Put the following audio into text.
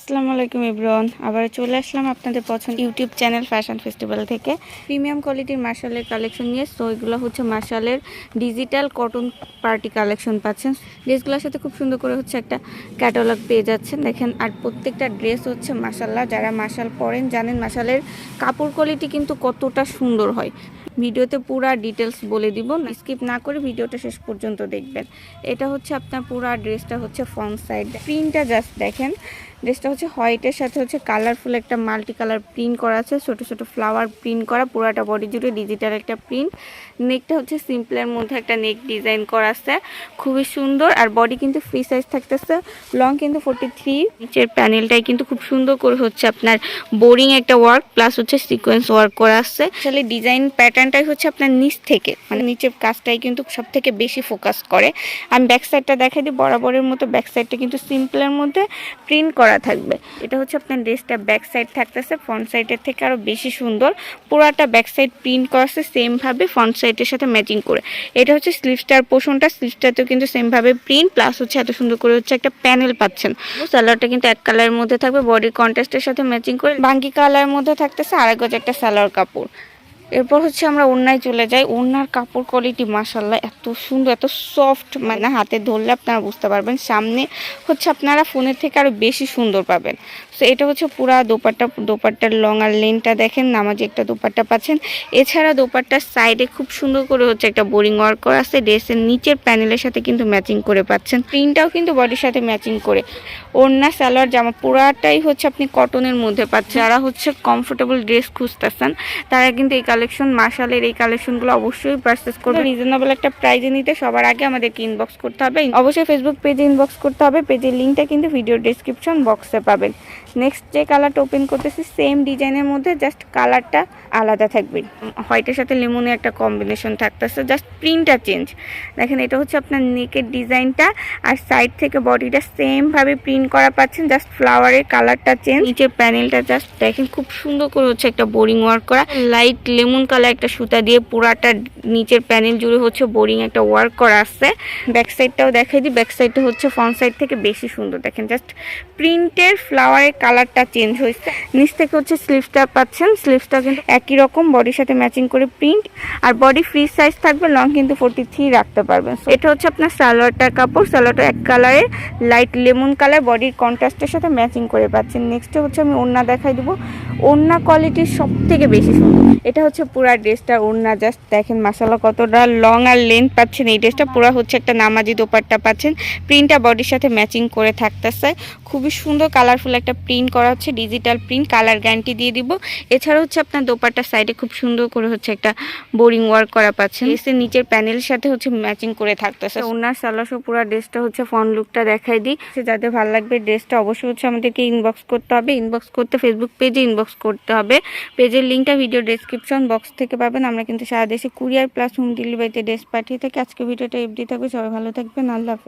আসসালামু আলাইকুম এভরিওয়ান, আবার চলে আসলাম আপনাদের পছন্দ ইউটিউব চ্যানেল ফ্যাশন ফেস্টিভ্যাল থেকে প্রিমিয়াম কোয়ালিটির মার্শালের কালেকশন নিয়ে। সো এগুলো হচ্ছে মার্শালের ডিজিটাল কটন পার্টি কালেকশন পাচ্ছেন। ড্রেসগুলোর সাথে খুব সুন্দর করে হচ্ছে একটা ক্যাটালগ পেয়ে যাচ্ছেন দেখেন। আর প্রত্যেকটা ড্রেস হচ্ছে মার্শাল্লাহ, যারা মার্শাল পরেন জানেন মার্শালের কাপড় কোয়ালিটি কিন্তু কতটা সুন্দর হয়। ভিডিওতে পুরা ডিটেলস বলে দিব, স্কিপ না করে ভিডিওটা শেষ পর্যন্ত দেখবেন। এটা হচ্ছে আপনার পুরা ড্রেসটা হচ্ছে ফ্রন্ট সাইড প্রিন্টটা জাস্ট দেখেন। ড্রেসটা হচ্ছে হোয়াইটের সাথে হচ্ছে কালারফুল একটা মাল্টি কালার প্রিন্ট করা আছে, ছোট ছোট ফ্লাওয়ার প্রিন্ট করা, পুরাটা বডি জুড়ে ডিজিটাল একটা প্রিন্ট। নেকটা হচ্ছে সিম্পলের মধ্যে একটা নেক ডিজাইন করা আছে, খুবই সুন্দর। আর বডি কিন্তু ফ্রি সাইজ থাকতেছে, লং কিন্তু 43। নিচের প্যানেলটাই কিন্তু খুব সুন্দর করে হচ্ছে আপনার বোরিং একটা ওয়ার্ক প্লাস হচ্ছে সিকোয়েন্স ওয়ার্ক করা আছে। আসলে ডিজাইন প্যাটার্নটাই হচ্ছে আপনার নিচ থেকে, মানে নিচের কাজটাই কিন্তু সব থেকে বেশি ফোকাস করে। আমি ব্যাক সাইডটা দেখাই দিই, বরাবরের মতো ব্যাক সাইডটা কিন্তু সিম্পলের মধ্যে প্রিন্ট করা থাকবে। এটা হচ্ছে আপনার ড্রেসটা ব্যাক সাইড থাকতেছে ফ্রন্ট সাইডের থেকে আরো বেশি সুন্দর। পুরাটা ব্যাক সাইড প্রিন্ট করা আছে সেম ভাবে ফ্রন্ট সাইডের সাথে ম্যাচিং করে। এটা হচ্ছে স্লিভসটার পোর্শনটা, স্লিভসটাতেও কিন্তু সেম ভাবে প্রিন্ট প্লাস হচ্ছে এত সুন্দর করে হচ্ছে একটা প্যানেল পাচ্ছেন। সালোয়ারটা কিন্তু এক কালারের মধ্যে থাকবে, বডির কন্ট্রাস্টের সাথে ম্যাচিং করে বাঙ্গি কালারের মধ্যে থাকতেছে আড়াই গজ একটা সালোয়ার কাপড়। এরপর হচ্ছে আমরা ওড়নায় চলে যাই। ওড়নার কাপড় কোয়ালিটি মাশাআল্লাহ এত সুন্দর, এত সফট, মানে হাতে ধরলে আপনারা বুঝতে পারবেন। সামনে হচ্ছে আপনারা ফোনের থেকে আরো বেশি সুন্দর পাবেন। সো এটা হচ্ছে পুরা দোপাট্টার লং আর লেনটা দেখেন, নামাজি একটা দোপাট্টা পাচ্ছেন। এছাড়া দোপাট্টার সাইডে খুব সুন্দর করে হচ্ছে একটা বোরিং ওয়ার্ক করা আছে, ড্রেসের নিচের প্যানেলের সাথে কিন্তু ম্যাচিং করে পাচ্ছেন। প্রিন্টটাও কিন্তু বডির সাথে ম্যাচিং করে। ওড়না সালোয়ার জামা পুরাটাই হচ্ছে আপনি কটনের মধ্যে পাচ্ছেন। যারা হচ্ছে কমফোর্টেবল ড্রেস খুঁজতেছেন তারা কিন্তু এই কালেকশন মার্শালের এই কালেকশনগুলো অবশ্যই পারচেজ করবে রিজনেবল একটা প্রাইজে নিতে। সবার আগে আমাদেরকে ইনবক্স করতে হবে, অবশ্যই ফেসবুক পেজে ইনবক্স করতে হবে। পেজের লিঙ্কটা কিন্তু ভিডিও ডেসক্রিপশন বক্সে পাবেন। নেক্সট যে কালারটা ওপেন করতেছি সেম ডিজাইনের মধ্যে, জাস্ট কালারটা আলাদা থাকবে। হোয়াইটের সাথে লেমনে একটা কম্বিনেশন থাকতেছে, জাস্ট প্রিন্টটা চেঞ্জ দেখেন। এটা হচ্ছে আপনার নেকের ডিজাইনটা, আর সাইড থেকে বডিটা সেম ভাবে প্রিন্ট করা পাচ্ছেন, জাস্ট ফ্লাওয়ারের কালারটা চেঞ্জ। নিচের প্যানেলটা জাস্ট দেখেন খুব সুন্দর করে হচ্ছে একটা বোরিং ওয়ার্ক করা, লাইট লেমন কালার একটা সুতা দিয়ে পুরাটা নিচের প্যানেল জুড়ে হচ্ছে বোরিং একটা ওয়ার্ক করা আছে। ব্যাক সাইডটাও দেখাই দিই, ব্যাক সাইডটা হচ্ছে ফ্রন্ট সাইড থেকে বেশি সুন্দর দেখেন, জাস্ট প্রিন্টের ফ্লাওয়ারের কালারটা চেঞ্জ হয়েছে। নিচ থেকে হচ্ছে স্লিভসটা পাচ্ছেন, স্লিভসটা কিন্তু একই রকম বডির সাথে ম্যাচিং করে প্রিন্ট, আর বডি ফ্রি সাইজ থাকবে, লং কিন্তু 43 রাখতে পারবেন। এটা হচ্ছে আপনার সালোয়ারটার কাপড়, সালোয়ারটা এক কালারের লাইট লেমন কালার, বডির কন্ট্রাস্টের সাথে ম্যাচিং করে পাচ্ছেন। নেক্সট হচ্ছে আমি ওড়না দেখাই দিব, ওড়না কোয়ালিটির সব থেকে বেশি সুন্দর। এটা হচ্ছে পুরা ড্রেসটা ওড়না, জাস্ট দেখেন মাশাআল্লাহ কতটা লং আর লেন্থ পাচ্ছেন। এই ড্রেসটা পুরা হচ্ছে একটা নামাজি দোপাট্টা পাচ্ছেন, প্রিন্টটা বডির সাথে ম্যাচিং করে থাকতেছে, খুবই সুন্দর কালারফুল একটা প্রিন্ট করা হচ্ছে, ডিজিটাল প্রিন্ট, কালার গ্যারান্টি দিয়ে দিব। এছাড়া হচ্ছে আপনার দোপাট্টার সাইডে খুব সুন্দর করে হচ্ছে একটা বোরিং ওয়ার্ক করা পাচ্ছেন, ড্রেসের নিচের প্যানেলের সাথে হচ্ছে ম্যাচিং করে থাকতেছে। ওনার সালোয়ার পুরো ড্রেসটা হচ্ছে ফ্রন্ট লুকটা দেখাই দিই, যাদের ভালো লাগবে ড্রেসটা অবশ্যই হচ্ছে আমাদেরকে ইনবক্স করতে হবে। ইনবক্স করতে ফেসবুক পেজে ইনবক্স করতে হবে, পেজের লিঙ্কটা ভিডিও ডেসক্রিপশন বক্স থেকে পাবেন। আমরা কিন্তু সারা দেশে কুরিয়ার প্লাস হোম ডেলিভারিতে ড্রেস পাঠিয়ে থাকি। আজকে ভিডিওটা এফডি থাকবে, সবাই ভালো থাকবেন, আল্লাহ হাফেজ।